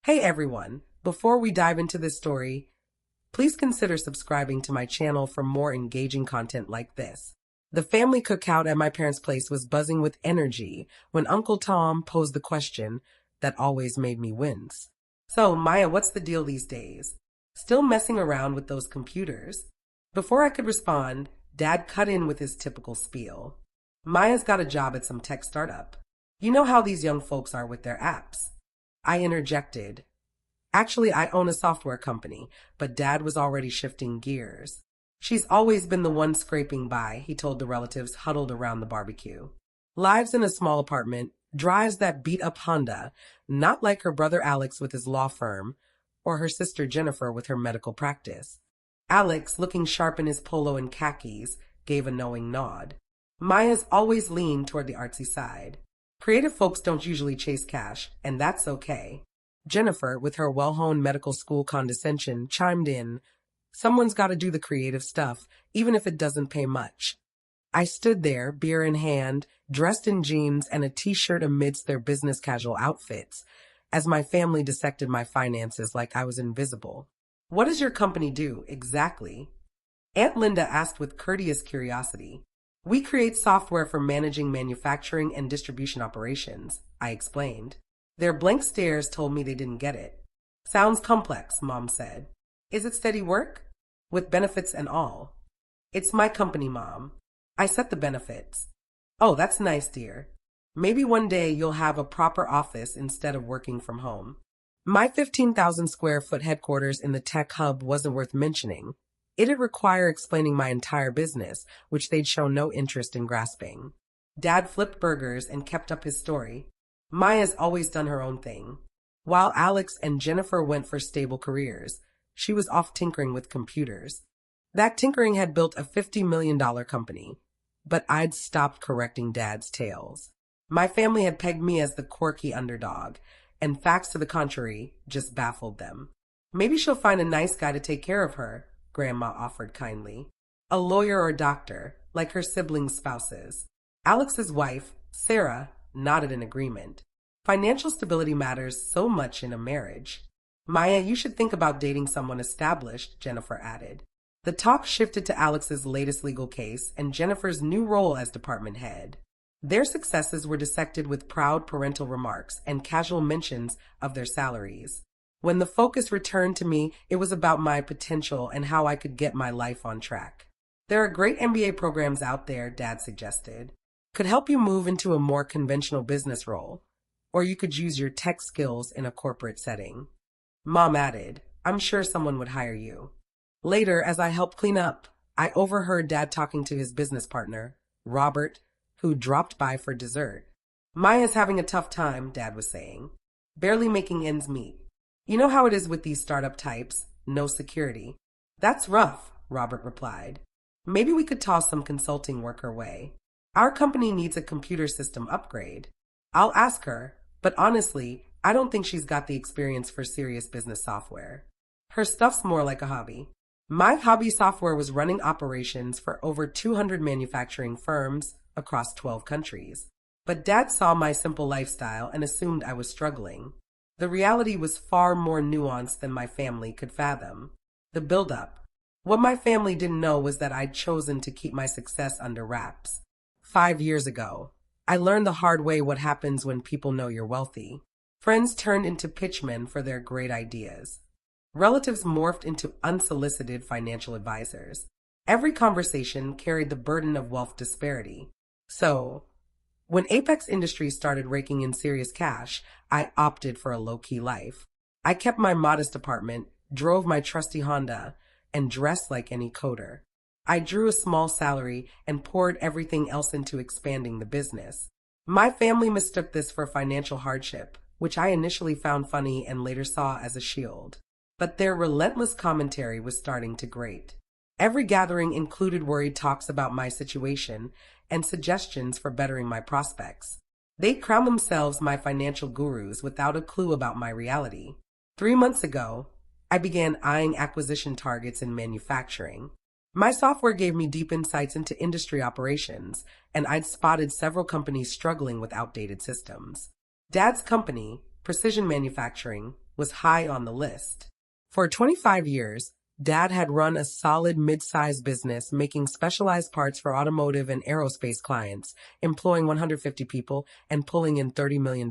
Hey everyone, before we dive into this story, please consider subscribing to my channel for more engaging content like this. The family cookout at my parents' place was buzzing with energy when Uncle Tom posed the question that always made me wince. So, Maya, what's the deal these days? Still messing around with those computers? Before I could respond, Dad cut in with his typical spiel. Maya's got a job at some tech startup. You know how these young folks are with their apps. I interjected. Actually, I own a software company, but Dad was already shifting gears. She's always been the one scraping by, he told the relatives huddled around the barbecue. Lives in a small apartment, drives that beat-up Honda, not like her brother Alex with his law firm, or her sister Jennifer with her medical practice. Alex, looking sharp in his polo and khakis, gave a knowing nod. Maya's always leaned toward the artsy side. Creative folks don't usually chase cash, and that's okay. Jennifer, with her well-honed medical school condescension, chimed in, "Someone's got to do the creative stuff, even if it doesn't pay much." I stood there, beer in hand, dressed in jeans and a t-shirt amidst their business casual outfits, as my family dissected my finances like I was invisible. "What does your company do, exactly?" Aunt Linda asked with courteous curiosity. "We create software for managing manufacturing and distribution operations," I explained. Their blank stares told me they didn't get it. "Sounds complex," Mom said. "Is it steady work?" "With benefits and all." "It's my company, Mom. I set the benefits." "Oh, that's nice, dear. Maybe one day you'll have a proper office instead of working from home." My 15,000 square foot headquarters in the tech hub wasn't worth mentioning. It'd require explaining my entire business, which they'd show no interest in grasping. Dad flipped burgers and kept up his story. Maya's always done her own thing. While Alex and Jennifer went for stable careers, she was off tinkering with computers. That tinkering had built a $50 million company, but I'd stopped correcting Dad's tales. My family had pegged me as the quirky underdog, and facts to the contrary just baffled them. "Maybe she'll find a nice guy to take care of her," Grandma offered kindly. "A lawyer or doctor, like her siblings' spouses." Alex's wife, Sarah, nodded in agreement. "Financial stability matters so much in a marriage." "Maya, you should think about dating someone established," Jennifer added. The talk shifted to Alex's latest legal case and Jennifer's new role as department head. Their successes were dissected with proud parental remarks and casual mentions of their salaries. When the focus returned to me, it was about my potential and how I could get my life on track. "There are great MBA programs out there," Dad suggested. "Could help you move into a more conventional business role, or you could use your tech skills in a corporate setting." Mom added, "I'm sure someone would hire you." Later, as I helped clean up, I overheard Dad talking to his business partner, Robert, who dropped by for dessert. "Maya's having a tough time," Dad was saying. "Barely making ends meet. You know how it is with these startup types, no security." "That's rough," Robert replied. "Maybe we could toss some consulting work her way. Our company needs a computer system upgrade. I'll ask her, but honestly, I don't think she's got the experience for serious business software. Her stuff's more like a hobby." My hobby software was running operations for over 200 manufacturing firms across 12 countries. But Dad saw my simple lifestyle and assumed I was struggling. The reality was far more nuanced than my family could fathom. The build-up. What my family didn't know was that I'd chosen to keep my success under wraps. 5 years ago, I learned the hard way what happens when people know you're wealthy. Friends turned into pitchmen for their great ideas. Relatives morphed into unsolicited financial advisors. Every conversation carried the burden of wealth disparity. So, when Apex Industrie started raking in serious cash, I opted for a low-key life. I kept my modest apartment, drove my trusty Honda, and dressed like any coder. I drew a small salary and poured everything else into expanding the business. My family mistook this for financial hardship, which I initially found funny and later saw as a shield. But their relentless commentary was starting to grate. Every gathering included worried talks about my situation and suggestions for bettering my prospects. They crowned themselves my financial gurus without a clue about my reality. 3 months ago, I began eyeing acquisition targets in manufacturing. My software gave me deep insights into industry operations, and I'd spotted several companies struggling with outdated systems. Dad's company, Precision Manufacturing, was high on the list. For 25 years, Dad had run a solid mid-sized business making specialized parts for automotive and aerospace clients, employing 150 people and pulling in $30 million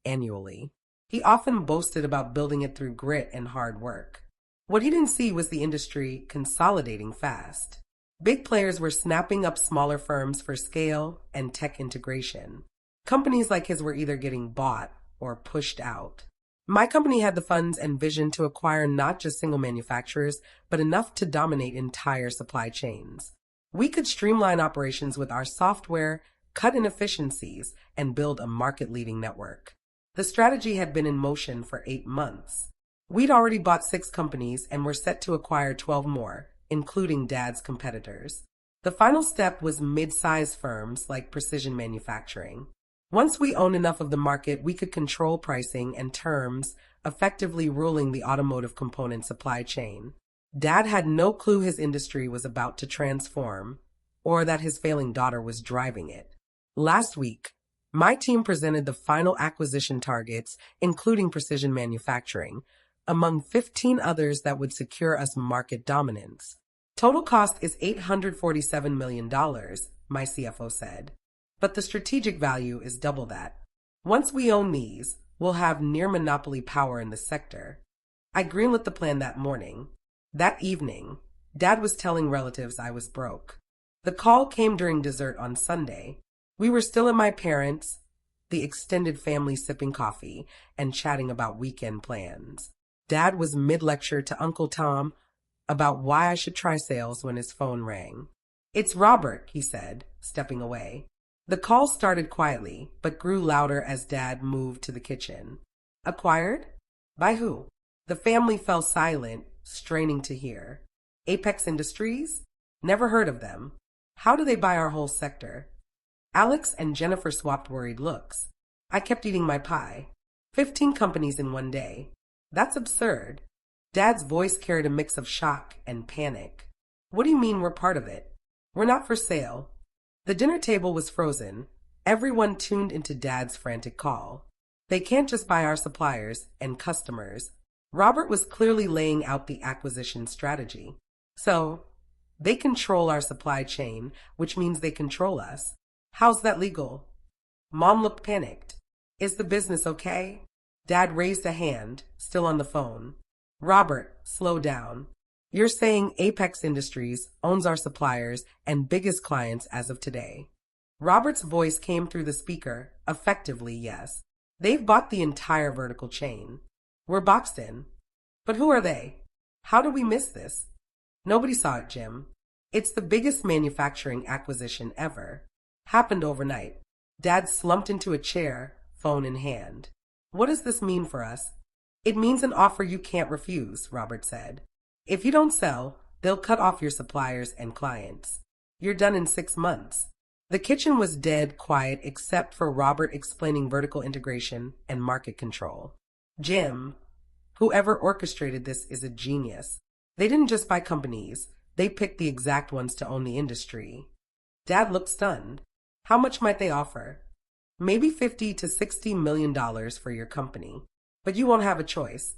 annually. He often boasted about building it through grit and hard work. What he didn't see was the industry consolidating fast. Big players were snapping up smaller firms for scale and tech integration. Companies like his were either getting bought or pushed out. My company had the funds and vision to acquire not just single manufacturers, but enough to dominate entire supply chains. We could streamline operations with our software, cut inefficiencies, and build a market-leading network. The strategy had been in motion for 8 months. We'd already bought 6 companies and were set to acquire 12 more, including Dad's competitors. The final step was mid-sized firms like precision manufacturing. Once we owned enough of the market, we could control pricing and terms, effectively ruling the automotive component supply chain. Dad had no clue his industry was about to transform, or that his failing daughter was driving it. Last week, my team presented the final acquisition targets, including precision manufacturing, among 15 others that would secure us market dominance. Total cost is $847 million, my CFO said. But the strategic value is double that. Once we own these, we'll have near monopoly power in the sector. I greenlit the plan that morning. That evening, Dad was telling relatives I was broke. The call came during dessert on Sunday. We were still at my parents', the extended family sipping coffee and chatting about weekend plans. Dad was mid-lecture to Uncle Tom about why I should try sales when his phone rang. "It's Robert," he said, stepping away. The call started quietly, but grew louder as Dad moved to the kitchen. "Acquired? By who?" The family fell silent, straining to hear. "Apex Industries? Never heard of them. How do they buy our whole sector?" Alex and Jennifer swapped worried looks. I kept eating my pie. 15 companies in one day. That's absurd. Dad's voice carried a mix of shock and panic. "What do you mean we're part of it? We're not for sale." The dinner table was frozen. Everyone tuned into Dad's frantic call. They can't just buy our suppliers and customers. Robert was clearly laying out the acquisition strategy. So, they control our supply chain, which means they control us. How's that legal? Mom looked panicked. "Is the business okay?" Dad raised a hand, still on the phone. "Robert, slow down. You're saying Apex Industries owns our suppliers and biggest clients as of today." Robert's voice came through the speaker, effectively, yes. "They've bought the entire vertical chain. We're boxed in. But who are they? How did we miss this?" "Nobody saw it, Jim. It's the biggest manufacturing acquisition ever. Happened overnight." Dad slumped into a chair, phone in hand. "What does this mean for us?" "It means an offer you can't refuse," Robert said. "If you don't sell, they'll cut off your suppliers and clients. You're done in 6 months." The kitchen was dead quiet except for Robert explaining vertical integration and market control. "Jim, whoever orchestrated this is a genius. They didn't just buy companies, they picked the exact ones to own the industry." Dad looked stunned. "How much might they offer?" "Maybe $50 to $60 million for your company. But you won't have a choice."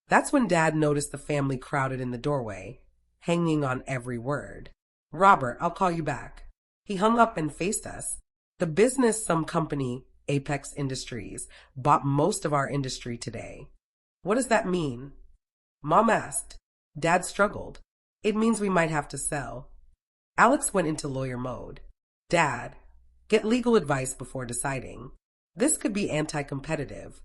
That's when Dad noticed the family crowded in the doorway, hanging on every word. "Robert, I'll call you back." He hung up and faced us. "The business some company, Apex Industries, bought most of our industry today." "What does that mean?" Mom asked. Dad struggled. "It means we might have to sell." Alex went into lawyer mode. "Dad, get legal advice before deciding. This could be anti-competitive."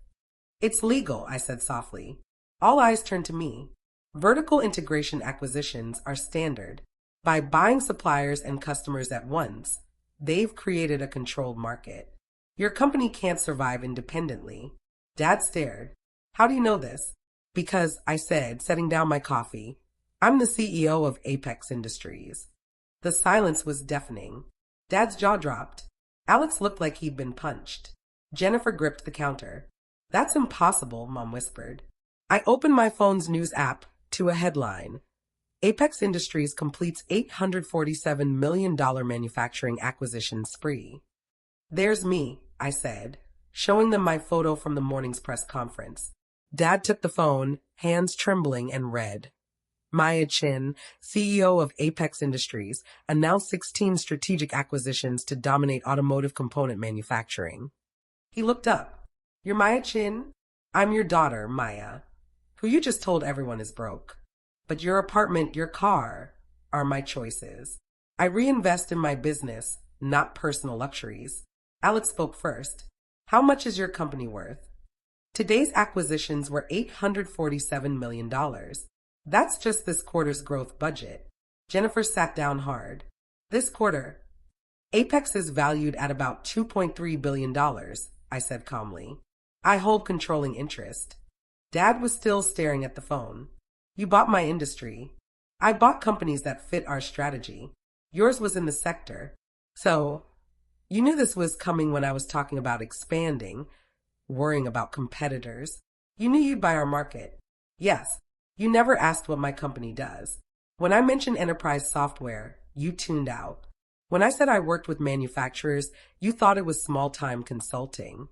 "It's legal," I said softly. All eyes turned to me. Vertical integration acquisitions are standard. By buying suppliers and customers at once, they've created a controlled market. Your company can't survive independently. Dad stared. "How do you know this?" "Because," I said, setting down my coffee, "I'm the CEO of Apex Industries." The silence was deafening. Dad's jaw dropped. Alex looked like he'd been punched. Jennifer gripped the counter. "That's impossible," Mom whispered. I opened my phone's news app to a headline. Apex Industries completes $847 million manufacturing acquisition spree. "There's me," I said, showing them my photo from the morning's press conference. Dad took the phone, hands trembling, and read. Maya Chin, CEO of Apex Industries, announced 16 strategic acquisitions to dominate automotive component manufacturing. He looked up. You're Maya Chin? I'm your daughter, Maya, who you just told everyone is broke. But your apartment, your car, are my choices. I reinvest in my business, not personal luxuries. Alex spoke first. How much is your company worth? Today's acquisitions were $847 million. That's just this quarter's growth budget. Jennifer sat down hard. This quarter, Apex is valued at about $2.3 billion, I said calmly. I hold controlling interest. Dad was still staring at the phone. You bought my industry. I bought companies that fit our strategy. Yours was in the sector. So, you knew this was coming when I was talking about expanding, worrying about competitors. You knew you'd buy our market. Yes, you never asked what my company does. When I mentioned enterprise software, you tuned out. When I said I worked with manufacturers, you thought it was small-time consulting.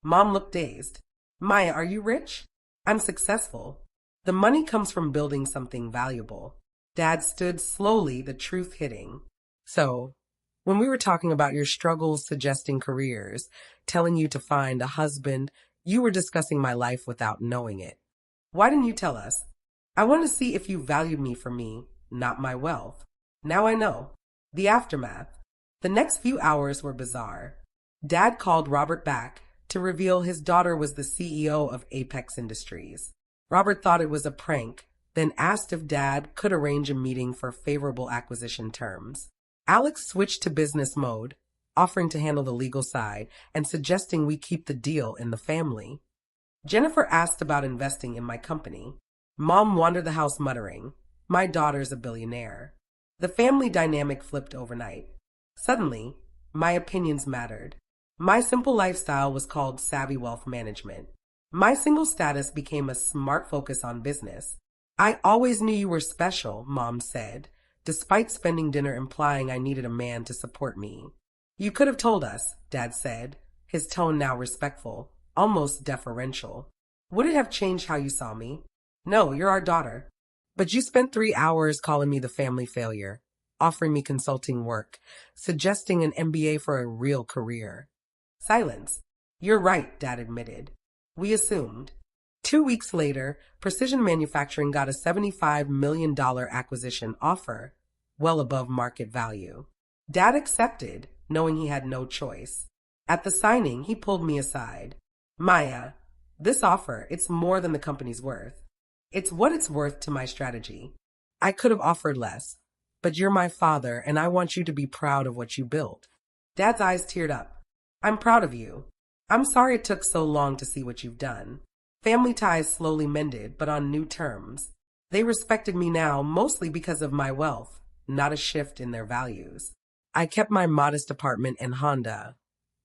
Mom looked dazed. Maya, are you rich? I'm successful. The money comes from building something valuable. Dad stood slowly, the truth hitting. So, when we were talking about your struggles suggesting careers, telling you to find a husband, you were discussing my life without knowing it. Why didn't you tell us? I want to see if you valued me for me, not my wealth. Now I know. The aftermath. The next few hours were bizarre. Dad called Robert back to reveal his daughter was the CEO of Apex Industries. Robert thought it was a prank, then asked if Dad could arrange a meeting for favorable acquisition terms. Alex switched to business mode, offering to handle the legal side and suggesting we keep the deal in the family. Jennifer asked about investing in my company. Mom wandered the house muttering, my daughter's a billionaire. The family dynamic flipped overnight. Suddenly, my opinions mattered. My simple lifestyle was called savvy wealth management. My single status became a smart focus on business. I always knew you were special, Mom said, despite spending dinner implying I needed a man to support me. You could have told us, Dad said, his tone now respectful, almost deferential. Would it have changed how you saw me? No, you're our daughter. But you spent 3 hours calling me the family failure, offering me consulting work, suggesting an MBA for a real career. Silence. You're right, Dad admitted. We assumed. 2 weeks later, Precision Manufacturing got a $75 million acquisition offer, well above market value. Dad accepted, knowing he had no choice. At the signing, he pulled me aside. Maya, this offer, it's more than the company's worth. It's what it's worth to my strategy. I could have offered less, but you're my father, and I want you to be proud of what you built. Dad's eyes teared up. I'm proud of you. I'm sorry it took so long to see what you've done. Family ties slowly mended, but on new terms. They respected me now mostly because of my wealth, not a shift in their values. I kept my modest apartment and Honda,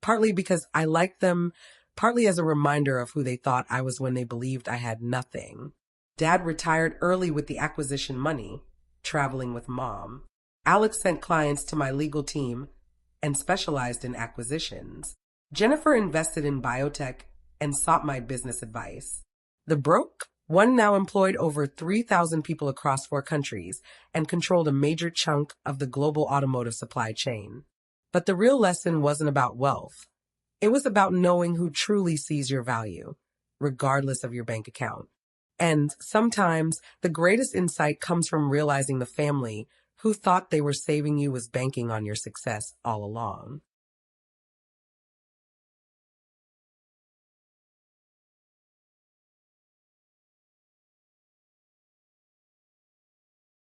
partly because I liked them, partly as a reminder of who they thought I was when they believed I had nothing. Dad retired early with the acquisition money, traveling with Mom. Alex sent clients to my legal team and specialized in acquisitions. Jennifer invested in biotech and sought my business advice. The broke one now employed over 3,000 people across 4 countries and controlled a major chunk of the global automotive supply chain. But the real lesson wasn't about wealth. It was about knowing who truly sees your value, regardless of your bank account. And sometimes the greatest insight comes from realizing the family who thought they were saving you was banking on your success all along.